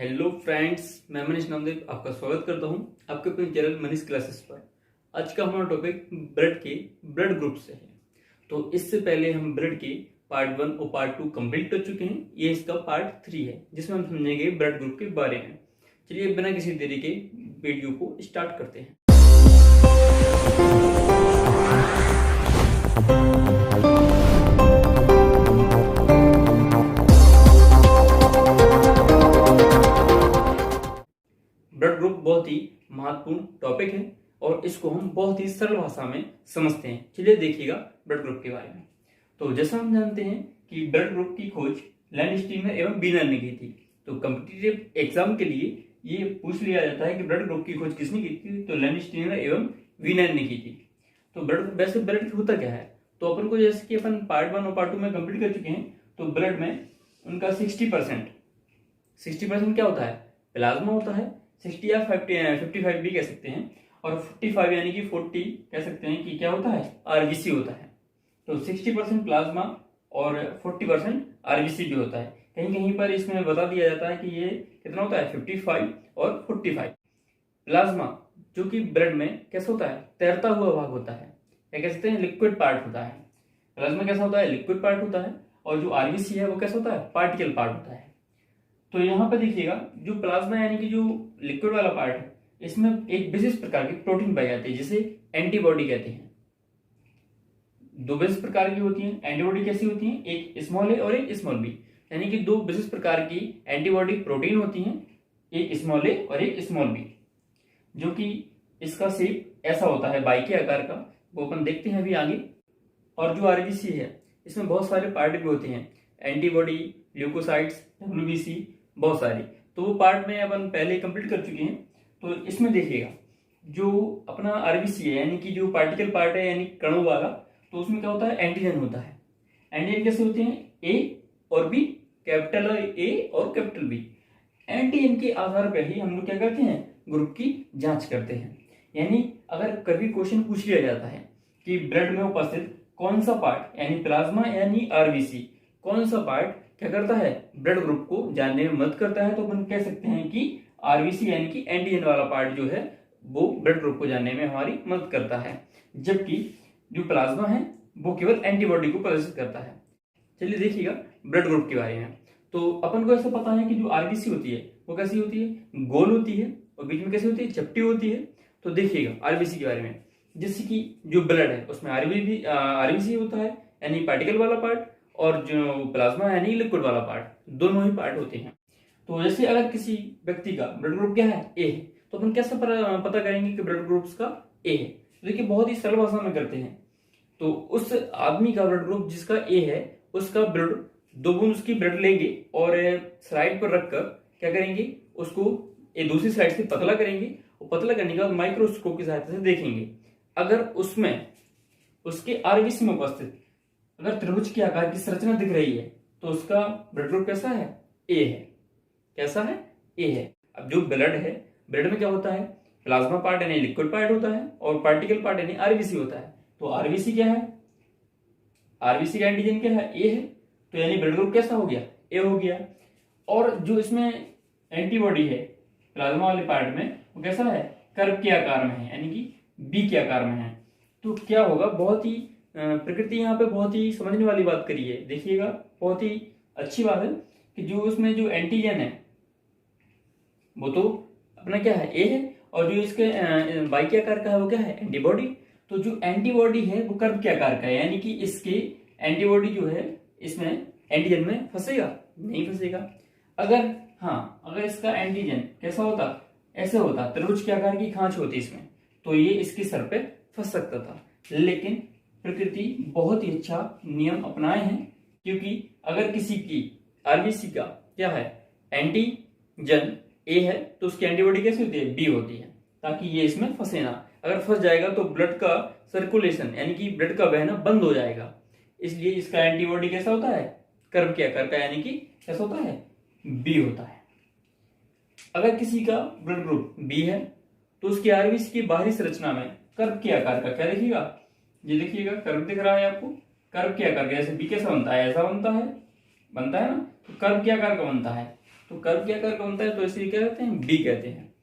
Hello friends, मैं मनीष नामदेव आपका स्वागत करता हूं आपके अपने चैनल मनीष क्लासेस पर। आज का हमारा टॉपिक ब्लड के ब्लड ग्रुप से है। तो इससे पहले हम ब्लड के पार्ट 1 और पार्ट 2 कंप्लीट कर चुके हैं। ये इसका पार्ट 3 है जिसमें हम समझेंगे ब्लड ग्रुप के बारे में। चलिए बिना किसी देरी के वीडियो को स्टार्ट करते हैं। ब्लड ग्रुप बहुत ही महत्वपूर्ण टॉपिक है और इसको हम बहुत ही सरल भाषा में समझते हैं। चलिए देखिएगा ब्लड ग्रुप के बारे में। तो जैसा हम जानते हैं कि ब्लड ग्रुप की खोज लैंडस्टीनर एवं बीनर ने की थी। तो कॉम्पिटिटिव एग्जाम के लिए ये पूछ लिया जाता है कि ब्लड ग्रुप की खोज किसने की थी, तो लैंडस्टीनर एवं वीनर ने की थी। तो ब्लड वैसे ब्लड होता क्या है, तो अपन को जैसे कि अपन पार्ट 1 और पार्ट 2 में कंप्लीट कर चुके हैं। तो ब्लड में उनका 60% क्या होता है, प्लाज्मा होता है। 60 या 55 भी कह सकते हैं, और 45 यानी कि 40 कह सकते हैं कि क्या होता है, आरबीसी होता है। तो 60% प्लाज्मा और 40% आरबीसी भी होता है। कहीं कहीं पर इसमें बता दिया जाता है कि ये कितना होता है, 55 और 45। प्लाज्मा जो कि ब्लड में कैसा होता है, तैरता हुआ भाग होता है, क्या कह सकते हैं, लिक्विड पार्ट होता है। प्लाज्मा कैसा होता है, लिक्विड पार्ट होता है। और जो आरबीसी है वो कैसा होता है, पार्टिकल पार्ट होता है। तो यहाँ पे देखिएगा, जो प्लाज्मा यानी कि जो लिक्विड वाला पार्ट है, इसमें एक विशेष प्रकार की प्रोटीन पाई जाती है जिसे एंटीबॉडी कहते हैं। दो विशेष प्रकार की होती हैं एंटीबॉडी। कैसी होती हैं, एक स्मॉल ए और एक स्मॉल बी, यानी कि दो विशेष प्रकार की एंटीबॉडी प्रोटीन होती हैं, एक स्मॉल ए और एक स्मॉल बी। जो कि इसका शेप ऐसा होता है बाई के आकार का, वो अपन देखते हैं अभी आगे। और जो आरबीसी है इसमें बहुत सारे पार्ट भी होते हैं, एंटीबॉडी, ल्यूकोसाइट्स, डब्ल्यूबीसी, बहुत सारी। तो वो पार्ट में अपन पहले कंप्लीट कर चुके हैं। तो इसमें देखिएगा, जो अपना आरबीसी है यानी कि जो पार्टिकल पार्ट है यानी कणों वाला, तो उसमें क्या होता है, एंटीजन होता है। एंटीजन कैसे होते हैं, ए और बी, कैपिटल ए और कैपिटल बी। एंटीजन के आधार पर ही हम लोग क्या करते हैं, ग्रुप की जांच करते हैं। यानी अगर कभी क्वेश्चन पूछ लिया जाता है कि ब्लड में उपस्थित कौन सा पार्ट यानी प्लाज्मा यानी आरबीसी, कौन सा पार्ट क्या करता है, ब्लड ग्रुप को जानने में मदद करता है, तो अपन कह सकते हैं कि आरबीसी यानी कि एंटीजन वाला पार्ट जो है वो ब्लड ग्रुप को जानने में हमारी मदद करता है। जबकि जो प्लाज्मा है वो केवल एंटीबॉडी को प्रदर्शित करता है। चलिए देखिएगा ब्लड ग्रुप के बारे में। तो अपन को ऐसा पता है कि जो आरबीसी होती है वो कैसी होती है, गोल होती है, और बीच में कैसी होती है, चपटी होती है। तो देखिएगा आरबीसी के बारे में, जैसे कि जो ब्लड है उसमें आरबीसी होता है यानी पार्टिकल वाला पार्ट, और जो प्लाज्मा यानी लिक्विड वाला पार्ट, दोनों ही पार्ट होते हैं। तो जैसे अगर किसी व्यक्ति का ब्लड ग्रुप क्या है, ए है, तो अपन कैसे पता करेंगे कि ब्लड ग्रुप का ए है। तो देखिए बहुत ही सरल भाषा में करते हैं। तो उस आदमी का ब्लड ग्रुप जिसका ए है, उसका ब्लड 2 बूंद उसकी ब्लड लेंगे और स्लाइड पर रखकर क्या करेंगे, उसको दूसरी साइड से पतला करेंगे, और पतला करने के बाद माइक्रोस्कोप की सहायता से देखेंगे। अगर उसमें उसके आरबीसी में उपस्थित अगर त्रिभुज के आकार की संरचना दिख रही है, तो उसका ब्लड ग्रुप कैसा है, ए है। कैसा है, ए है। अब जो ब्लड है, ब्लड में क्या होता है, प्लाज्मा पार्ट यानी लिक्विड पार्ट होता है, और पार्टिकल पार्ट यानी आरबीसी होता है। तो आरबीसी क्या है, आरबीसी का एंटीजन क्या है, ए है। तो यानी ब्लड ग्रुप कैसा हो गया, ए हो गया। और जो इसमें एंटीबॉडी है प्लाज्मा वाले पार्ट में, वो कैसा है, कर्व के आकार में है, यानी कि बी के आकार में है। तो क्या होगा, बहुत ही प्रकृति यहाँ पे बहुत ही समझने वाली बात करी है। देखिएगा बहुत ही अच्छी बात है कि जो उसमें जो एंटीजन है वो तो अपना क्या है, ए है, और जो इसके बाई के आकार का है वो क्या है, एंटीबॉडी। तो जो एंटीबॉडी है वो कर्व के आकार का है, यानी कि इसके एंटीबॉडी जो है इसमें एंटीजन में फंसेगा, नहीं फंसेगा। अगर इसका एंटीजन कैसा होता, ऐसे होता, त्रिभुज के आकार की खांच होती इसमें, तो ये इसके सर पे फंस सकता था। लेकिन प्रकृति बहुत ही अच्छा नियम अपनाए हैं, क्योंकि अगर किसी की आरबीसी का क्या है, एंटीजन ए है, तो उसकी एंटीबॉडी कैसी होती है, बी होती है, ताकि ये इसमें फंसे ना। अगर फंस जाएगा तो ब्लड का सर्कुलेशन यानी कि ब्लड का बहना बंद हो जाएगा। इसलिए इसका एंटीबॉडी कैसा होता है, कर्व के आकार का, यानी कि कैसा होता है, बी होता है। अगर किसी का ब्लड ग्रुप बी है, तो उसकी आरबीसी की बाहरी संरचना में कर्व के आकार का क्या देखिएगा, ये देखिएगा कर्व दिख रहा है आपको, कर्व के आकार का। जैसे बी कैसा बनता है, ऐसा बनता है ना, तो कर्व के आकार का बनता है। तो कर्व के आकार का बनता है, तो इसे क्या कहते हैं, बी कहते हैं।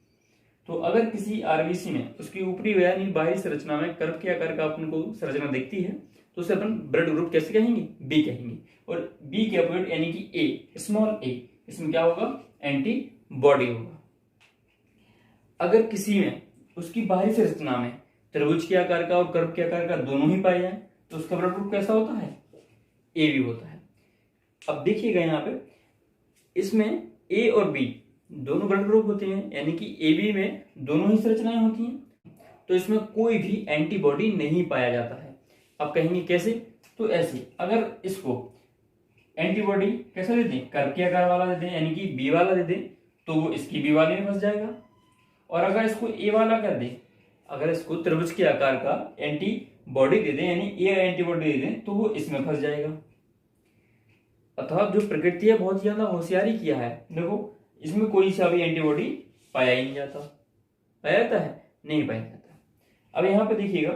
तो अगर किसी आरबीसी में उसकी ऊपरी यानी बाहरी संरचना में कर्व के आकार का अपन को संरचना दिखती है तो उसे अपन ब्लड ग्रुप कैसे कहेंगे, बी कहेंगे। और बी के अपोजिट यानी कि ए, स्मॉल ए, इसमें क्या होगा, एंटीबॉडी होगा। अगर किसी में उसकी बाहरी संरचना में त्रिभुज के आकार का और कर्व के आकार का दोनों ही पाए जाए तो उसका ब्लड ग्रुप कैसा होता है, ए बी होता है। अब देखिएगा यहाँ पे इसमें ए और बी दोनों ब्लड ग्रुप होते हैं, यानी कि ए बी में दोनों ही संरचनाएं होती हैं, तो इसमें कोई भी एंटीबॉडी नहीं पाया जाता है। अब कहेंगे कैसे, तो ऐसे, अगर इसको एंटीबॉडी कैसा दे दें, कर्व के आकार वाला दे दें यानी कि बी वाला दे दें तो वो इसकी बी वाले में फंस जाएगा। और अगर इसको ए वाला कर दें, अगर इसको त्रिभुज के आकार का एंटीबॉडी दे दें यानी ए एंटीबॉडी दे दें तो वो इसमें फंस जाएगा। अतः जो प्रकृति है बहुत ज्यादा होशियारी किया है, देखो इसमें कोई सा भी एंटीबॉडी पाया ही नहीं जाता। पाया जाता है, नहीं पाया जाता। अब यहाँ पे देखिएगा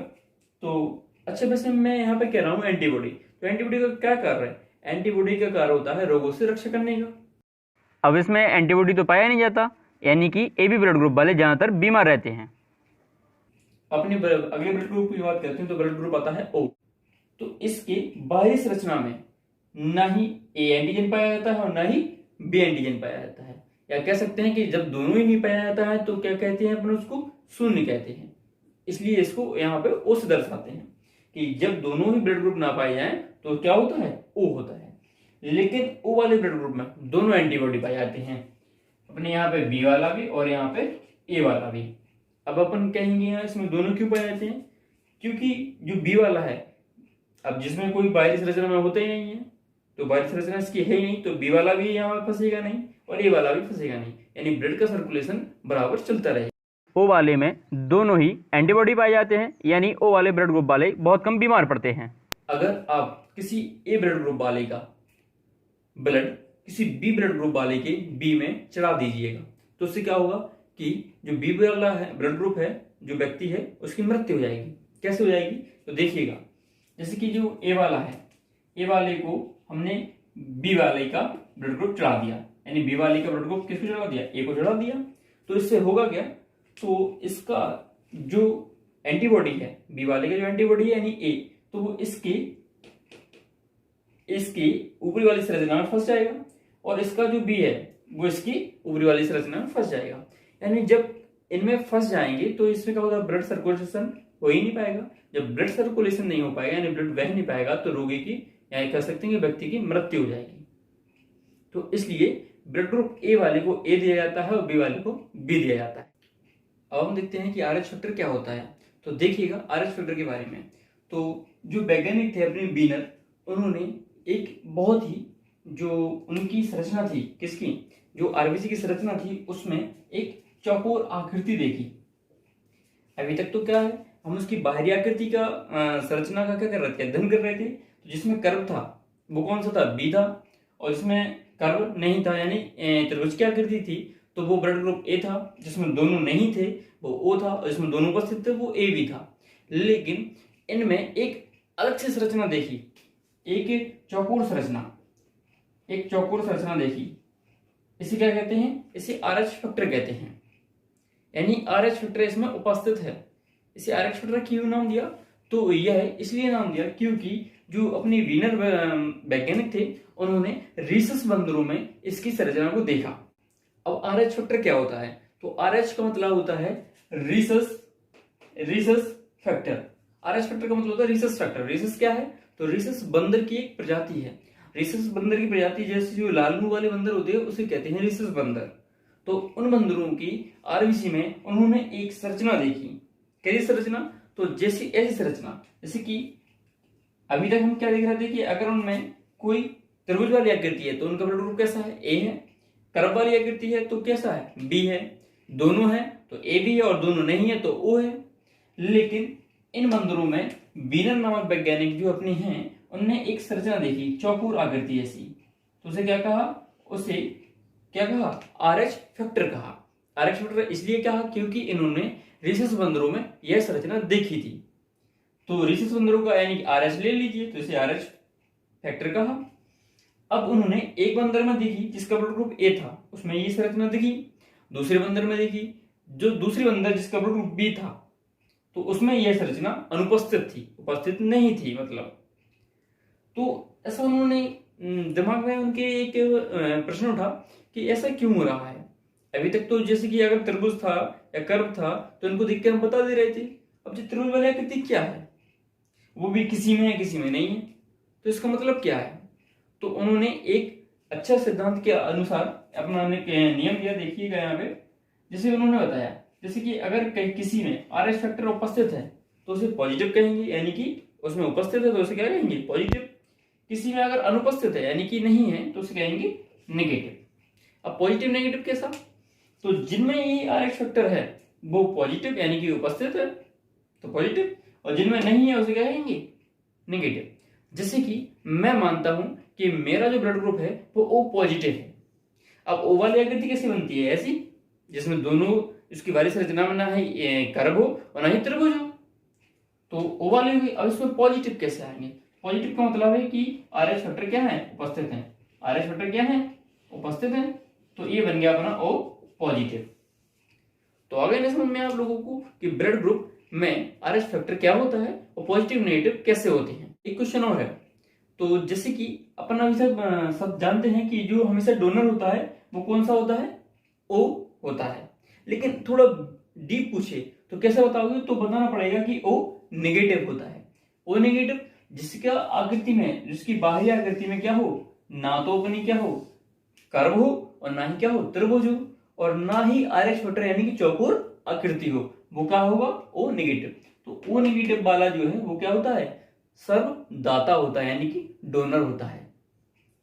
तो अच्छा, वैसे मैं यहाँ पे कह रहा हूँ एंटीबॉडी, तो एंटीबॉडी का क्या कार्य है, एंटीबॉडी का कार्य होता है रोगों से रक्षा करने का। अब इसमें एंटीबॉडी तो पाया नहीं जाता, यानी कि ए बी ब्लड ग्रुप वाले ज्यादातर बीमार रहते हैं। अपने अगले ब्लड ग्रुप की बात करते हैं तो ब्लड ग्रुप आता है ओ। तो इसके बाहरी संरचना में ना ही ए एंटीजन पाया जाता है और ना ही बी एंटीजन पाया जाता है, या कह सकते हैं कि जब दोनों ही नहीं पाया जाता है तो क्या कहते हैं अपन उसको, शून्य कहते हैं। इसलिए इसको यहाँ पे ओ से दर्शाते हैं कि जब दोनों ही ब्लड ग्रुप ना पाए जाए तो क्या होता है, ओ होता है। लेकिन ओ वाले ब्लड ग्रुप में दोनों एंटीबॉडी पाए जाते हैं, अपने यहाँ पे बी वाला भी और यहाँ पे ए वाला भी। अब अपन कहेंगे यहाँ इसमें दोनों क्यों पाए जाते हैं, क्योंकि जो बी वाला है, अब जिसमें कोई बाहरी संरचना में होता ही नहीं है तो बाहरी संरचना इसकी है ही नहीं, तो बी वाला भी यहाँ पे फंसेगा नहीं और ए वाला भी फंसेगा नहीं, यानी ब्लड का सर्कुलेशन बराबर चलता रहेगा। ओ वाले में दोनों ही एंटीबॉडी पाए जाते हैं, यानी ओ वाले ब्लड ग्रुप वाले बहुत कम बीमार पड़ते हैं। अगर आप किसी ए ब्लड ग्रुप वाले का ब्लड किसी बी ब्लड ग्रुप वाले के बी में चढ़ा दीजिएगा तो उससे क्या होगा कि जो बी वाला है ब्लड ग्रुप है, जो व्यक्ति है, उसकी मृत्यु हो जाएगी। कैसे हो जाएगी, तो देखिएगा, जैसे कि जो ए वाला है, ए वाले को हमने बी वाले का ब्लड ग्रुप चढ़ा दिया, यानी बी वाले का ब्लड ग्रुप किसको चढ़ा दिया, ए को चढ़ा दिया। तो इससे होगा क्या, तो इसका जो एंटीबॉडी है, बी वाले का जो एंटीबॉडी है यानी ए, तो वो इसकी ऊपरी वाली संरचना में फंस जाएगा और इसका जो बी है वो इसकी ऊपरी वाली संरचना में फंस जाएगा। यानी जब इनमें फंस जाएंगे तो इसमें क्या होगा, ब्लड सर्कुलेशन हो ही नहीं पाएगा। जब ब्लड सर्कुलेशन नहीं हो पाएगा यानी ब्लड बह नहीं पाएगा तो रोगी की, या कह सकते हैं कि व्यक्ति की मृत्यु हो जाएगी। तो इसलिए ब्लड ग्रुप ए वाले को ए दिया जाता है और बी वाले को बी दिया जाता है। अब हम देखते हैं कि आरएच फैक्टर क्या होता है। तो देखिएगा आरएच फैक्टर के बारे में, तो जो वैज्ञानिक थे अपने बीनर, उन्होंने एक बहुत ही जो उनकी संरचना थी, किसकी, जो आरबीसी की संरचना थी, उसमें एक चौकोर आकृति देखी। अभी तक तो क्या है, हम उसकी बाहरी आकृति का संरचना का क्या कर रहे थे, अध्ययन कर रहे थे। तो जिसमें कर्व था वो कौन सा था, बी था, और जिसमें कर्व नहीं था यानी त्रिभुज की आकृति थी तो वो ब्लड ग्रुप ए था। जिसमें दोनों नहीं थे वो ओ था, और जिसमें दोनों उपस्थित थे वो ए भी था। लेकिन इनमें एक अलग से संरचना देखी, एक चौकोर संरचना देखी। इसे क्या कहते हैं, इसे आरएच फैक्टर कहते हैं, यानी आरएच फैक्टर इसमें उपस्थित है। इसे आरएच फैक्टर क्यों नाम दिया, तो यह इसलिए नाम दिया क्योंकि जो अपने वीनर वैज्ञानिक थे उन्होंने रीसस बंदरों में इसकी संरचना को देखा। अब आरएच फैक्टर क्या होता है, तो आरएच का मतलब होता है रीसस फैक्टर। आरएच फैक्टर का मतलब होता है रीसस फैक्टर। रीसस क्या है, तो रीसस बंदर की एक प्रजाति है। रीसस बंदर की प्रजाति जैसे जो लाल मुंह वाले बंदर होते हैं उसे कहते हैं रीसस बंदर। तो उन बंदरों की आरबीसी में उन्होंने एक संरचना देखी। कैसी संरचना, तो जैसी ऐसी संरचना जैसे कि अभी तक हम क्या देख रहे थे कि अगर उनमें कोई त्रिभुज वाली आकृति है तो उनका ब्लड ग्रुप कैसा है, ए है। कर्व वाली आकृति है तो कैसा है, बी है। दोनों है तो ए भी है और दोनों नहीं है तो ओ है। लेकिन इन बंदरों में बीनर नामक वैज्ञानिक जो अपने हैं उनने एक संरचना देखी चौकोर आकृति ऐसी, तो उसे क्या कहा, उसे क्या कहा, आरएच फैक्टर कहा। आरएच फैक्टर इसलिए कहा क्योंकि इन्होंने रीसस बंदरों में यह संरचना देखी थी। तो रीसस बंदरों का यानी कि आरएच ले लीजिए, तो इसे आरएच फैक्टर कहा। अब उन्होंने एक बंदर में देखी जिसका ब्लड ग्रुप ए था, उसमें ये संरचना दिखी। दूसरे बंदर में देखी, जो दूसरी बंदर जिसका ब्लड ग्रुप बी था, तो उसमें यह संरचना अनुपस्थित थी, उपस्थित नहीं थी मतलब। तो ऐसा उन्होंने दिमाग में उनके एक प्रश्न उठा कि ऐसा क्यों हो रहा है। अभी तक तो जैसे कि अगर त्रिभुज था या कर्व था तो इनको देख के हम बता दे रहे थे। अब जो त्रिभुज वाली आकृति क्या है, वो भी किसी में है किसी में नहीं है, तो इसका मतलब क्या है। तो उन्होंने एक अच्छा सिद्धांत के अनुसार अपना नियम दिया, देखिएगा यहाँ पे। जैसे उन्होंने बताया, जैसे कि अगर किसी में RH फैक्टर उपस्थित है तो उसे पॉजिटिव कहेंगे, यानी कि उसमें उपस्थित है तो उसे क्या कहेंगे, पॉजिटिव। किसी में अगर अनुपस्थित है यानी कि नहीं है तो उसे कहेंगे नेगेटिव। अब पॉजिटिव नेगेटिव कैसा, तो जिनमें ये RH फैक्टर है वो पॉजिटिव यानी कि उपस्थित है तो पॉजिटिव, और जिनमें नहीं है उसे क्या कहेंगे, नेगेटिव। जैसे कि मैं मानता हूं कि मेरा जो ब्लड ग्रुप है वो O पॉजिटिव है। अब O वाली आकृति कैसे बनती है, ऐसी जिसमें दोनों इसकी वाली संरचना में ना ही कर्व हो और ना ही त्रिभुज हो, तो O वाली हुई। अब इसमें पॉजिटिव कैसे आएंगे, पॉजिटिव का मतलब है कि RH फैक्टर क्या है, उपस्थित है। RH फैक्टर क्या है, उपस्थित है, तो ये बन गया अपना O पॉजिटिव। तो आ गया ना समझ में आप लोगों को कि ब्लड ग्रुप में RH फैक्टर क्या होता है और पॉजिटिव नेगेटिव कैसे होते हैं। एक क्वेश्चन और है, तो जैसे कि अपन अभी सब जानते हैं कि जो हमेशा डोनर होता है वो कौन सा होता है, O होता है। लेकिन थोड़ा डीप पूछे तो कैसे बताओगे, तो बताना पड़ेगा कि O नेगेटिव होता है। O नेगेटिव जिसका आकृति में, जिसकी बाहरी आकृति में क्या हो, ना तो अपनी क्या हो, कर्व हो, और ना ही क्या हो, त्रिभुज हो, और ना ही RH फैक्टर यानी कि चौकोर आकृति हो, वो क्या होगा, O नेगेटिव। तो O नेगेटिव वाला जो है वो क्या होता है, सर्वदाता होता है यानी कि डोनर होता है।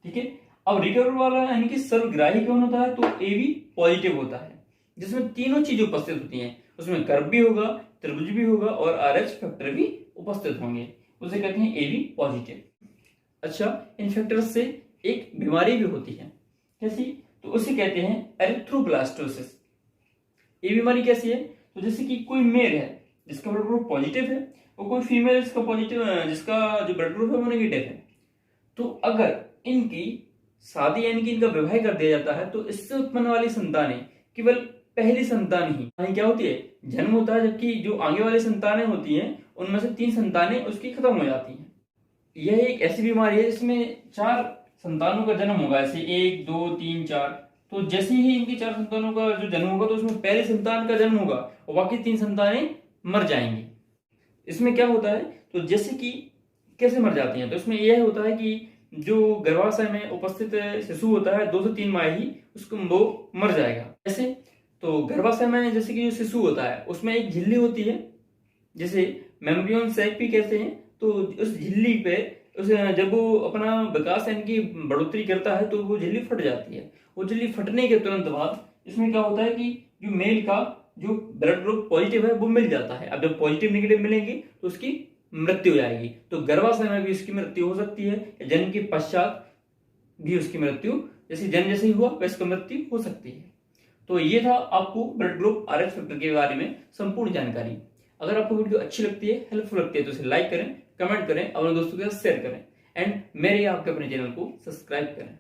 ठीक है। अब रिकवर वाला यानी कि सर्वग्राही कौन होता है, तो AB पॉजिटिव होता है, जिसमें तीनों चीजें उपस्थित होती हैं। उसमें कर्व भी होगा, त्रिभुज भी होगा और RH फैक्टर भी उपस्थित होंगे, उसे कहते हैं AB पॉजिटिव। अच्छा, इन फैक्टर्स से एक बीमारी भी होती है, कैसी, तो उसे कहते हैं एरिथ्रोब्लास्टोसिस। ये बीमारी कैसी है, तो जैसे कि कोई मेल है जिसका ब्लड ग्रुप पॉजिटिव है और कोई फीमेल जिसका जो ब्लड ग्रुप है वो नेगेटिव है, तो अगर इनकी शादी यानी कि इनका विवाह कर दिया जाता है तो इससे उत्पन्न वाली संतानें केवल पहली संतान ही क्या होती है, जन्म होता है, जबकि जो आगे वाली संतानें होती हैं उनमें से 3 संतानें उसकी खत्म हो जाती हैं। यह एक ऐसी बीमारी है जिसमें 4 संतानों का जन्म होगा, ऐसे 1 2 3 4। तो जैसे ही इनकी 4 संतानों का जो जन्म होगा तो उसमें पहली संतान का जन्म होगा और बाकी 3 संतानें मर जाएंगी। इसमें क्या होता है, तो जैसे कि कैसे मर जाती हैं, तो इसमें यह होता है कि जो गर्भाशय में उपस्थित शिशु होता है 2 से 3 माह ही उसको वो मर जाएगा। जैसे तो गर्भाशय में जैसे कि जो शिशु होता है उसमें एक झिल्ली होती है, जैसे मेम्ब्रियन सैक भी कहते हैं। तो उस झिल्ली पे जब वो अपना विकास यानी कि बढ़ोतरी करता है तो वो झिल्ली फट जाती है। वो झिल्ली फटने के तुरंत बाद इसमें क्या होता है कि जो मेल का जो ब्लड ग्रुप पॉजिटिव है वो मिल जाता है। अब जब पॉजिटिव नेगेटिव मिलेंगे तो उसकी मृत्यु हो जाएगी। तो गर्भाशय में भी उसकी मृत्यु हो सकती है, जन्म के पश्चात भी उसकी मृत्यु, जैसे जन्म जैसे ही हुआ वैसे उसकी मृत्यु हो सकती है। तो ये था आपको ब्लड ग्रुप RH फैक्टर के बारे में संपूर्ण जानकारी। अगर आपको वीडियो अच्छी लगती है, हेल्पफुल लगती है तो इसे लाइक करें, कमेंट करें, अपने दोस्तों के साथ शेयर करें एंड मेरे आपके अपने चैनल को सब्सक्राइब करें।